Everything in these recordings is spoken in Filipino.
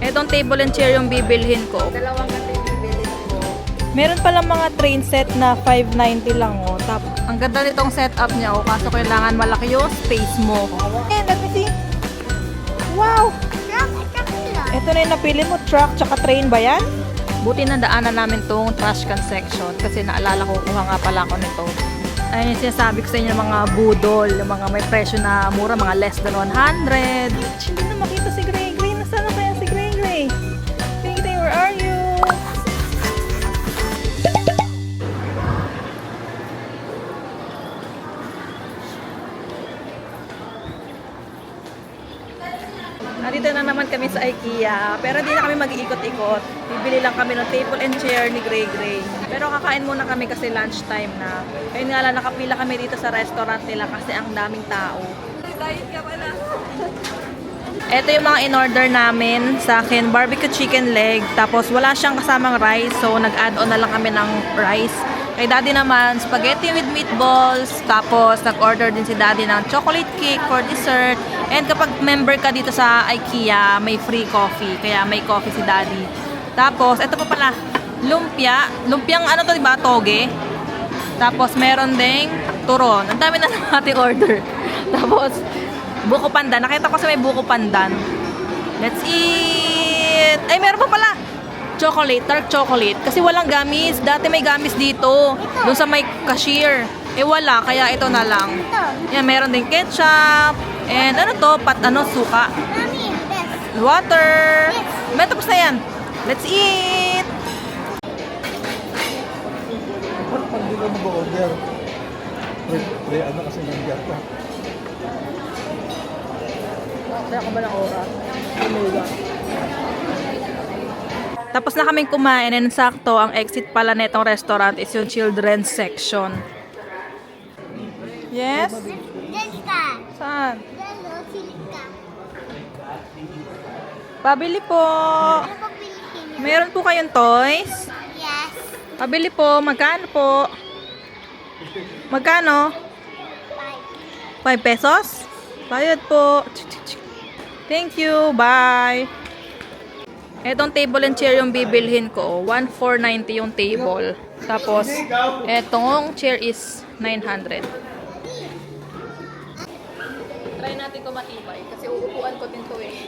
Etong table and chair yung bibilhin ko. Dalawang ganito yung bibilhin ko. Meron palang mga train set na 590 lang oh. Tapos, ang ganda nitong setup niya oh. Kaso kailangan malaki yung space mo. And let me see. Wow! Ito na yung napili mo. Truck tsaka train ba yan? Buti na daanan namin tong trash can section. Kasi naalala ko, kuha nga pala ako nito. Ayun yung sinasabi ko sa inyo, mga budol, yung mga may presyo na mura, mga less than 100. Hindi na makita si Gray Gray. Nasaan na kaya si Gray Gray? Gray Gray, where are you? Nandito na naman kami sa IKEA, pero hindi na kami mag-iikot-ikot. Bibili lang kami ng table and chair ni Gray Gray. Pero kakain muna kami kasi lunchtime na. Ayun nga lang, nakapila kami dito sa restaurant nila kasi ang daming tao. Diet ka pala. Ito yung mga in-order namin. Sa akin, barbecue chicken leg. Tapos wala siyang kasamang rice, so nag-add-on na lang kami ng rice. Kay Daddy naman, spaghetti with meatballs. Tapos nag-order din si Daddy ng chocolate cake for dessert. And kapag member ka dito sa IKEA, may free coffee. Kaya may coffee si Daddy. Tapos, ito pa pala, lumpia. Lumpiang ano to, diba? Toge. Tapos, meron ding turon. Ang dami na natin order. Tapos, buko pandan. Nakita ko sa may buko pandan. Let's eat! Ay, meron pa pala! Chocolate, dark chocolate. Kasi walang gamis. Dati may gamis dito. Doon sa may cashier. Eh, wala. Kaya ito na lang. Yan, meron din ketchup. And ano to? Suka. Water. May tapos na yan. Let's eat! Pag di ka mag-order, ano kasi nandiyan ka? Kaya ka ba ng oras? Tapos na kaming kumain and sakto, ang exit pala netong restaurant is yung children's section. Yes? Saan? Pabili po. Meron po kayong toys? Yes. Pabili po. Magkano po? Magkano? 5 pesos? Bayad po. Thank you. Bye. Etong table and chair yung bibilhin ko. 1,490 yung table. Tapos, etong chair is 900. Try natin kung matibay. Kasi uupuan ko din to eh.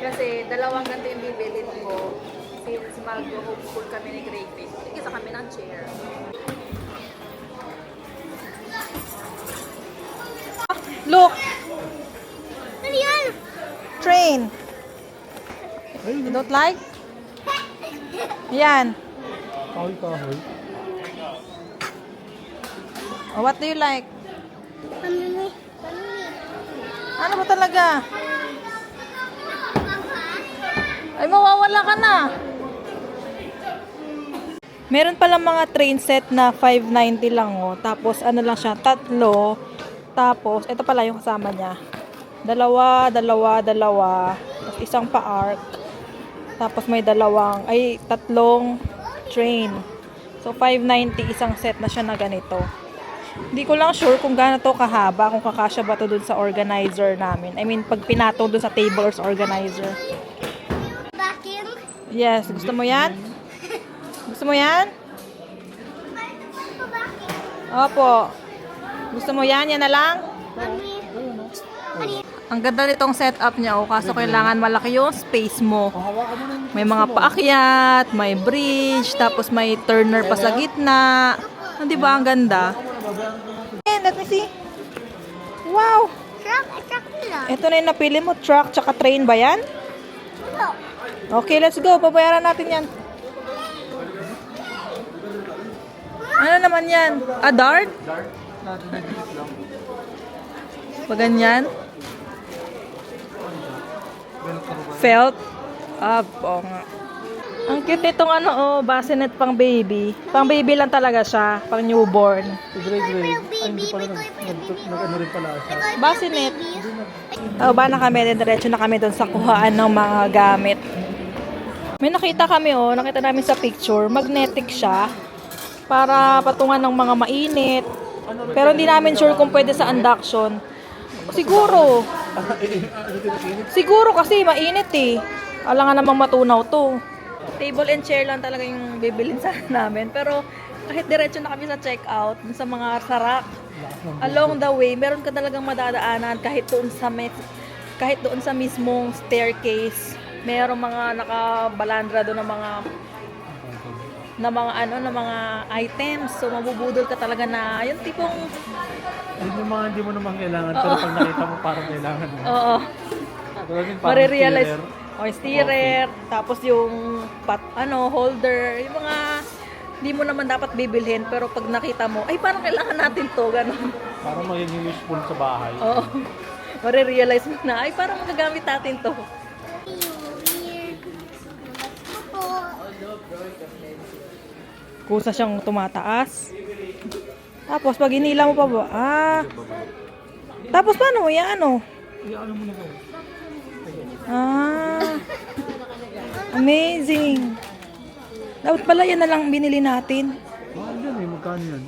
Kasi dalawang ganito yung bibilhin ko. Since mag-homeschool kami ni Gray Gray. Isa kami ng chair. Look! Ano yan? Train! You don't like? Yan. Kahoy-kahoy. Oh, what do you like? Pamili. Ano ba talaga? Ay, mawawala ka na. Meron palang mga train set na 590 lang oh. Tapos ano lang siya, tatlo. Tapos, ito pala yung kasama niya. Dalawa. Tapos isang pa-arc. Tapos may tatlong train. So, 590 isang set na siya na ganito. Hindi ko lang sure kung gaano to kahaba, kung kakasya ba to dun sa organizer namin. I mean, pag pinatong dun sa table or sa organizer. Vacuum. Yes, gusto mo yan? Gusto mo yan? Opo. Gusto mo yan? Yan na lang? Ang ganda nitong setup niya, oh, kaso kailangan malaki yung space mo. May mga paakyat, may bridge, tapos may turner pa sa gitna. Di ba ang ganda? And let me see. Wow! Truck lang. Ito na yung napili mo, truck tsaka train ba yan? Okay, let's go. Babayaran natin yan. Ano naman yan? A dart? Pag ganyan? Felt? Oo nga. Ang cute nitong bassinet pang baby. Pang baby lang talaga siya. Pang newborn. Si Greg. Ay, hindi pala nag-ano rin pala siya. Bassinet. Ba na kami, diretso na kami doon sa kuhaan ng mga gamit. May nakita kami nakita namin sa picture, magnetic siya para patungan ng mga mainit. Pero hindi namin sure kung pwede sa induction. Siguro. Siguro kasi mainit eh. Alam nga namang matunaw to. Table and chair lang talaga yung bibilin sa namin. Pero kahit diretso na kami sa checkout, dun sa mga sarak, along the way, meron ka talagang madadaanan kahit kahit doon sa mismong staircase. Merong mga nakabalandra doon ng mga items. So mabubudol ka talaga na yung tipong Yun yung mga hindi mo naman kailangan, pero pag nakita mo parang kailangan mo. oo. Tulad yung parang Marirealize. steerer. O, steerer, tapos yung holder, yung mga hindi mo naman dapat bibilhin, pero pag nakita mo, ay parang kailangan natin to, gano'n. Parang magiging useful sa bahay. Oo. Marirealize mo na, ay parang magagamit natin to. Kusa siyang tumataas. Tapos pag inila mo pa ba, tapos paano, yan ano? Ano mo na ba? Amazing. Dapat pala yan na lang binili natin. Yan eh, magkano yan?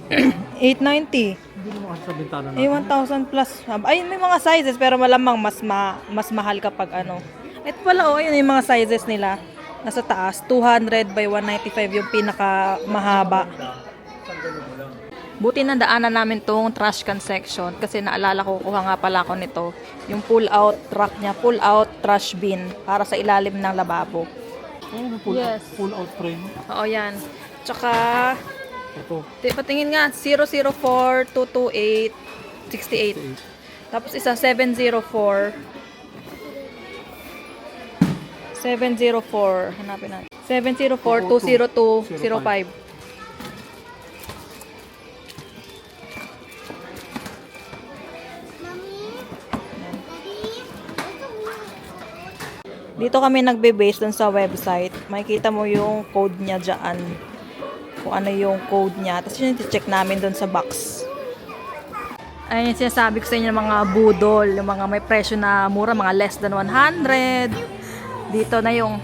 890. Hindi naman kasi sa bintana Ay, natin. 1,000 plus. Ay, may mga sizes pero malamang mas mahal kapag ano. Ito pala ayun yung mga sizes nila. Nasa taas, 200 by 195 yung pinaka mahaba. Buti na daanan namin tong trash can section kasi naalala ko, kuha nga pala ako nito. Yung pull out rack niya, pull out trash bin para sa ilalim ng lababo. Yes. Pull out frame. Oo, yan. Tsaka, Ito. patingin nga, 004-228-68. Tapos isa, 704. 704. Hanapin natin. 704-202-05. Dito kami nagbe-base dun sa website. Makikita mo yung code niya dyan. Kung ano yung code niya. Tapos yun check namin dun sa box. Ayun yung sinasabi ko sa inyo ng mga budol. Yung mga may presyo na mura, mga less than 100. Dito na yung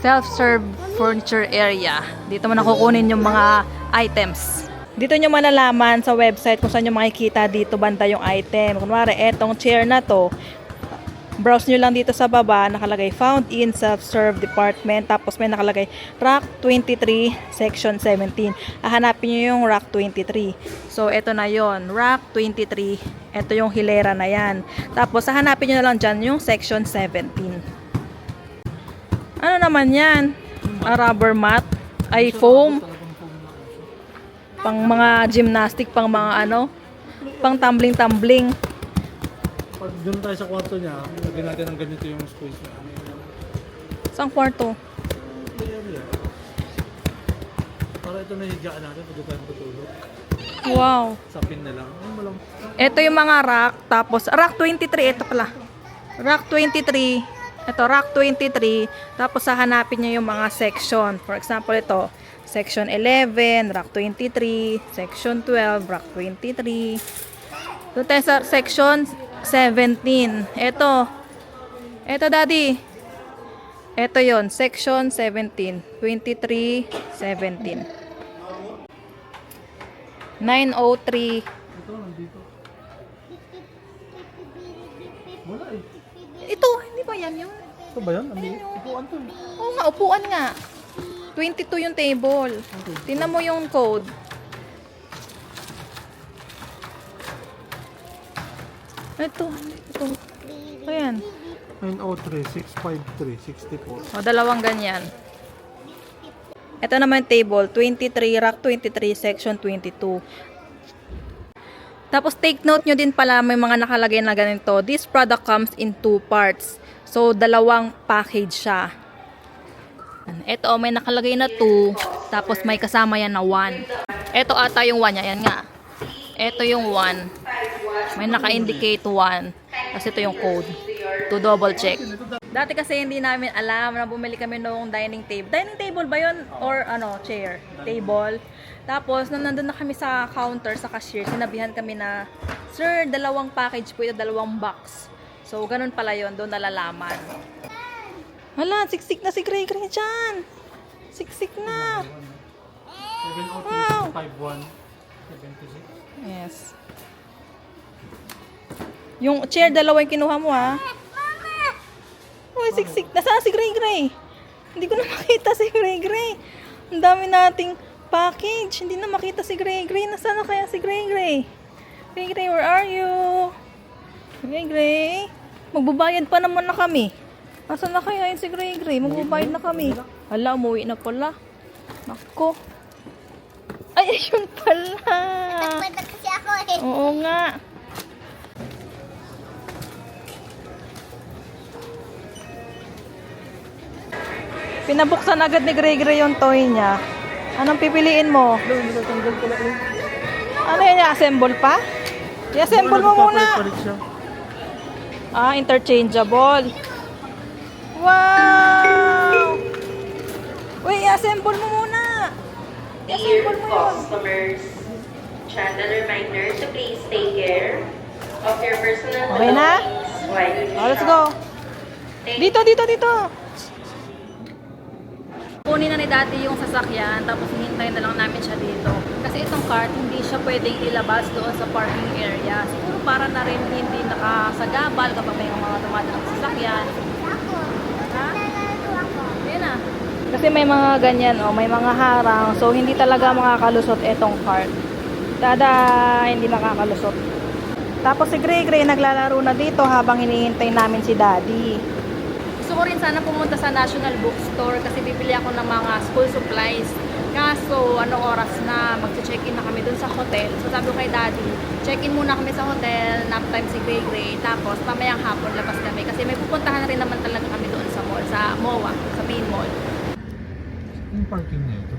self-serve furniture area. Dito mo nakukunin yung mga items. Dito nyo malalaman sa website kung saan nyo makikita dito banda yung item. Kunwari, etong chair na to, browse nyo lang dito sa baba, nakalagay found in self-serve department, tapos may nakalagay rack 23 section 17. Hahanapin nyo yung rack 23. So eto na yon, rack 23. Eto yung hilera na yan. Tapos hahanapin nyo na lang dyan yung section 17. Ano naman yan? Rubber mat? Ay foam? Pang mga gymnastic, pang mga pang tumbling-tumbling. Pag doon tayo sa kwarto niya, lagyan natin ng ganito yung space niya. Saan kwarto? Para ito na higaan natin pag tayo matutulog. Wow. Sa pin na lang. Ay, malam. Ito yung mga rack. Tapos, rack 23. Ito pala. Rack 23. Ito, rack 23. Tapos, hahanapin nyo yung mga section. For example, ito. Section 11, rack 23. Section 12, rack 23. Doon tayo sa section 17. Ito. Ito, daddy. Ito yon, section 17. 23, 17. 903. Ito, nandito. Wala eh. Ito, hindi ba yan yun? Ito ba yan? Ipuan to eh. Oo nga, upuan nga. 22 yung table. Tingnan mo yung code. Ito. Ayan. 903-653-64. O, dalawang ganyan. Ito naman table, 23, rack 23, section 22. Tapos take note nyo din pala, may mga nakalagay na ganito. This product comes in 2 parts. So, dalawang package siya. Ito, may nakalagay na 2. Tapos may kasama yan na 1. Ito ata yung 1 niya. Yan nga. Ito yung 1. May naka-indicate 1. Kasi ito yung code. To double check. Dati kasi hindi namin alam na bumili kami noong dining table. Dining table ba yun? Or chair? Table. Tapos, nung nandun na kami sa counter, sa cashier, sinabihan kami na, Sir, dalawang package po ito, dalawang box. So, ganun pala yun. Doon nalalaman. Hala, siksik na si Gray Gray dyan. Siksik na. Wow. 703-51-76. Yes. Yung chair, dalawa yung kinuha mo, ha? Uy, may siksik. Nasaan si Gray Gray? Hindi ko na makita si Gray Gray. Ang dami nating package. Hindi na makita si Gray Gray. Nasaan na kaya si Gray Gray? Gray Gray, where are you? Gray Gray. Magbabayad pa naman na kami. Nasaan na kaya yun si Gray Gray? Magbabayad na kami. Hala, umuwi na pala. Nako. Ay, yun pala. Nagpunta kasi ako eh. Oo nga. Pinabuksan agad ni Gray Gray yung toy niya. Anong pipiliin mo? Doon, natatanggal ko lang. Ano yan? I-assemble pa? I-assemble mo muna. Papalit siya. Ah, interchangeable. Wow! Uy, i-assemble mo muna. Dear I-assemble mo yun. customers, channel reminder to please take care of your personal Okay na? belongings while you Oh, let's shop. go. Thank Dito, dito, dito. Kunin na ni Daddy yung sasakyan, tapos hihintayin na lang namin siya dito. Kasi itong cart, hindi siya pwedeng ilabas doon sa parking area. Siguro para na rin hindi nakasagabal kapag may mga dumadalang sasakyan. Ako. Ha? Nalaro ako. Yan na. Kasi may mga ganyan, oh, may mga harang. So, hindi talaga makakalusot itong cart. Tada, hindi makakalusot. Tapos si Gray Gray naglalaro na dito habang hinihintay namin si Daddy. Gusto ko rin sana pumunta sa National Bookstore kasi bibili ako ng mga school supplies. Kaso, anong oras na, mag-check-in na kami dun sa hotel. So, sabi ko kay Daddy, check-in muna kami sa hotel, nap time si Gray Gray, tapos pamayang hapon labas kami. Kasi may pupuntahan na rin naman talaga kami doon sa mall, sa MOA, sa main mall. Yung parking niya ito.